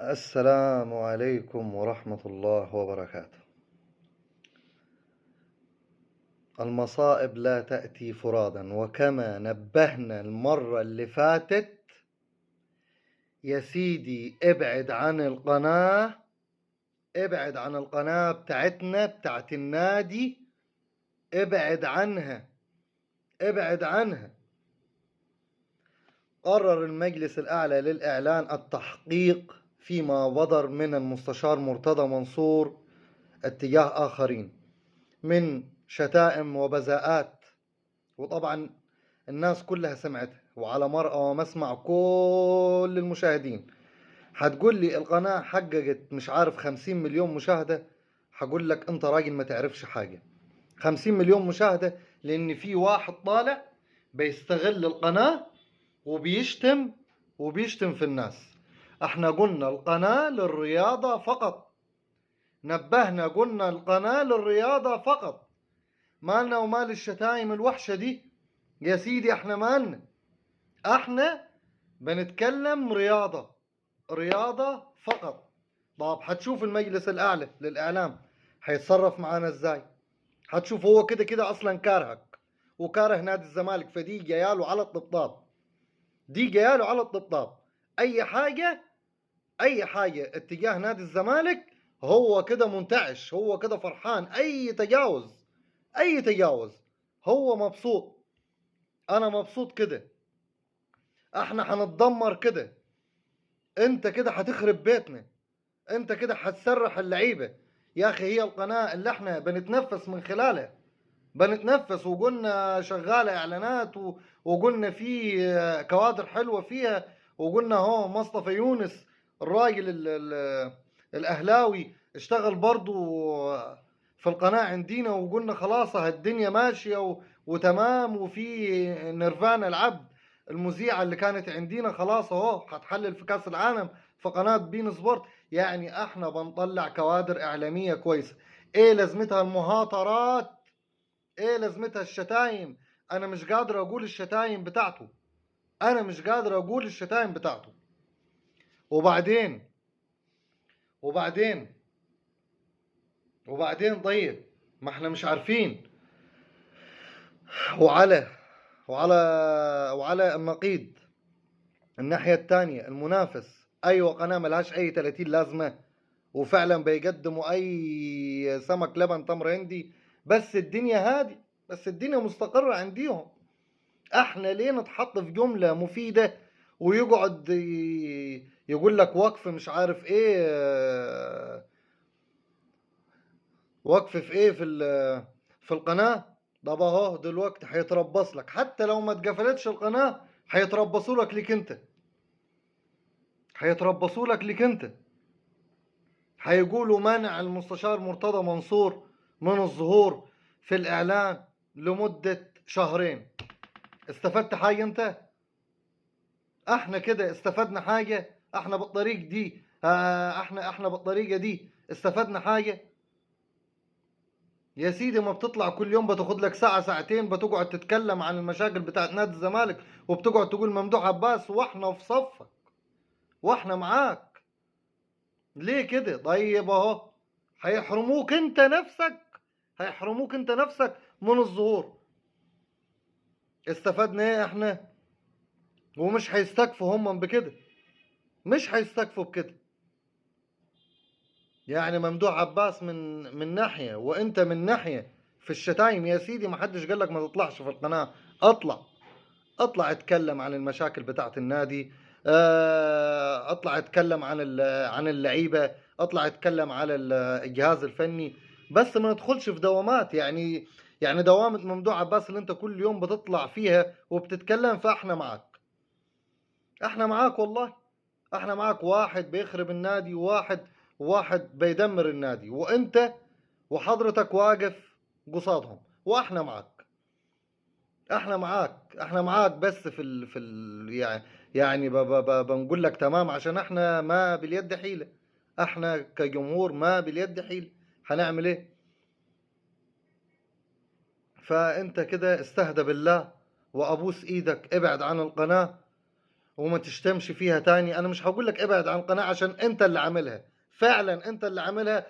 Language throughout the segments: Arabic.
السلام عليكم ورحمة الله وبركاته. المصائب لا تأتي فرادا، وكما نبهنا المرة اللي فاتت يا سيدي ابعد عن القناة، ابعد عن القناة بتاعتنا بتاعت النادي، ابعد عنها ابعد عنها. قرر المجلس الأعلى للإعلان التحقيق فيما بدر من المستشار مرتضى منصور اتجاه آخرين من شتائم وبذاءات، وطبعا الناس كلها سمعتها وعلى مرأى ومسمع كل المشاهدين. هتقول لي القناة حققت مش عارف 50 مليون مشاهدة، هقول لك انت راجل ما تعرفش حاجة. 50 مليون مشاهدة لان في واحد طالع بيستغل القناة وبيشتم في الناس. احنا قلنا القناة للرياضة فقط، نبهنا قلنا القناة للرياضة فقط، مالنا ومال الشتايم الوحشة دي يا سيدي. احنا مالنا، احنا بنتكلم رياضة فقط. طب هتشوف المجلس الاعلى للاعلام هيتصرف معانا ازاي. هتشوف هو كده كده اصلا كارهك وكاره نادي الزمالك، فدي جاياله على الطبطاب، دي جاياله على الطبطاب. اي حاجة اتجاه نادي الزمالك هو كده منتعش، هو كده فرحان. اي تجاوز هو مبسوط. انا مبسوط كده، احنا هنتدمر كده، انت كده هتخرب بيتنا، انت كده هتسرح اللعيبه. يا اخي هي القناه اللي احنا بنتنفس من خلالها، بنتنفس وقلنا شغاله اعلانات وقلنا في كوادر حلوه فيها، وقلنا هو مصطفى يونس الراجل الاهلاوي اشتغل برضو في القناه عندنا، وقلنا خلاص الدنيا ماشيه وتمام. وفي نيرفانا العبد المذيعه اللي كانت عندنا خلاص اهو هتحلل في كاس العالم في قناه بين سبورت. يعني احنا بنطلع كوادر اعلاميه كويسه. ايه لازمتها المهاترات؟ ايه لازمتها الشتايم؟ انا مش قادر اقول الشتايم بتاعته، انا مش قادر اقول الشتايم بتاعته. وبعدين وبعدين وبعدين طيب، ما احنا مش عارفين. وعلى وعلى وعلى النقيض الناحية التانية المنافس، ايوه قناة ملهاش اي 30 لازمة، وفعلا بيقدموا اي سمك لبن تمر هندي، بس الدنيا هادي، بس الدنيا مستقرة عنديهم. احنا ليه نتحط في جملة مفيدة ويقعد يقول لك وقف مش عارف ايه، وقف في ايه في القناة. طب اهو دلوقتي هيتربص لك، حتى لو ما اتقفلتش القناة هيتربصوا لك ليك انت، هيتربصوا لك ليك انت. هيقولوا منع المستشار مرتضى منصور من الظهور في الاعلان لمدة شهرين. استفدت حاجة انت؟ احنا كده استفدنا حاجة؟ احنا بالطريق دي احنا بالطريقة دي استفدنا حاجة؟ يا سيدي ما بتطلع كل يوم بتاخد لك ساعة ساعتين بتقعد تتكلم عن المشاكل بتاعت نادي الزمالك، وبتقعد تقول ممدوح عباس، واحنا في صفك واحنا معاك. ليه كده؟ طيب اهو هيحرموك انت نفسك، هيحرموك انت نفسك من الظهور. استفدنا ايه احنا؟ ومش هيستكفوا هم بكده، مش هيستكفوا بكده. يعني ممدوح عباس من ناحية وانت من ناحية في الشتايم. يا سيدي ما حدش قال لك ما تطلعش في القناة، اطلع اتكلم عن المشاكل بتاعت النادي، اطلع اتكلم عن اللعيبة، اطلع اتكلم على الجهاز الفني، بس ما ندخلش في دوامات. يعني دوامة ممدوح عباس اللي انت كل يوم بتطلع فيها وبتتكلم، فاحنا معاك، احنا معاك والله، احنا معاك. واحد بيخرب النادي وواحد بيدمر النادي، وانت وحضرتك واقف قصادهم، واحنا معاك، احنا معاك بس يعني بنقول لك تمام عشان احنا ما باليد حيلة، احنا كجمهور ما باليد حيلة، هنعمل ايه؟ فانت كده استهدى بالله وابوس ايدك ابعد عن القناة، وما تشتمش فيها تاني. انا مش هقول لك ابعد عن القناة عشان انت اللي عاملها، فعلا انت اللي عاملها،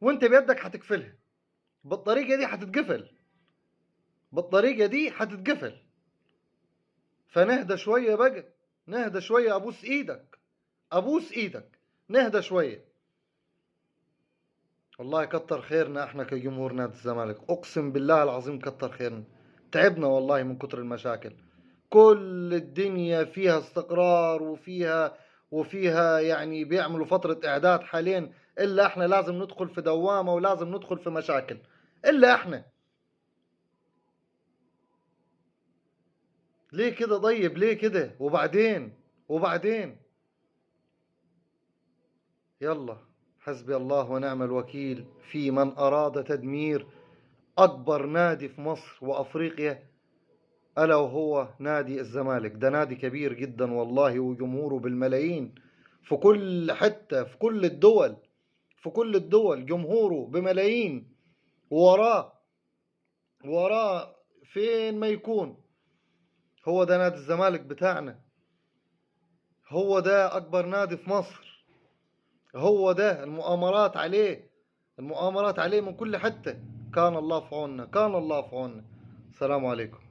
وانت بيدك هتقفلها. بالطريقة دي هتتقفل، بالطريقة دي هتتقفل. فنهدى شوية بقى، نهدى شوية، ابوس ايدك، ابوس ايدك، نهدى شوية. والله كتر خيرنا احنا كجمهور نادي الزمالك، اقسم بالله العظيم كتر خيرنا. تعبنا والله من كتر المشاكل. كل الدنيا فيها استقرار وفيها يعني بيعملوا فترة اعداد حاليا، الا احنا لازم ندخل في دوامة ولازم ندخل في مشاكل، الا احنا. ليه كده طيب؟ ليه كده؟ وبعدين يلا، حسبي الله ونعم الوكيل في من أراد تدمير أكبر نادي في مصر وأفريقيا، ألا وهو نادي الزمالك. ده نادي كبير جدا والله، وجمهوره بالملايين في كل حتة، في كل الدول، في كل الدول جمهوره بملايين. وراه فين ما يكون. هو ده نادي الزمالك بتاعنا، هو ده أكبر نادي في مصر، هو ده. المؤامرات عليه، المؤامرات عليه من كل حتة. كان الله في عوننا، كان الله في عوننا. السلام عليكم.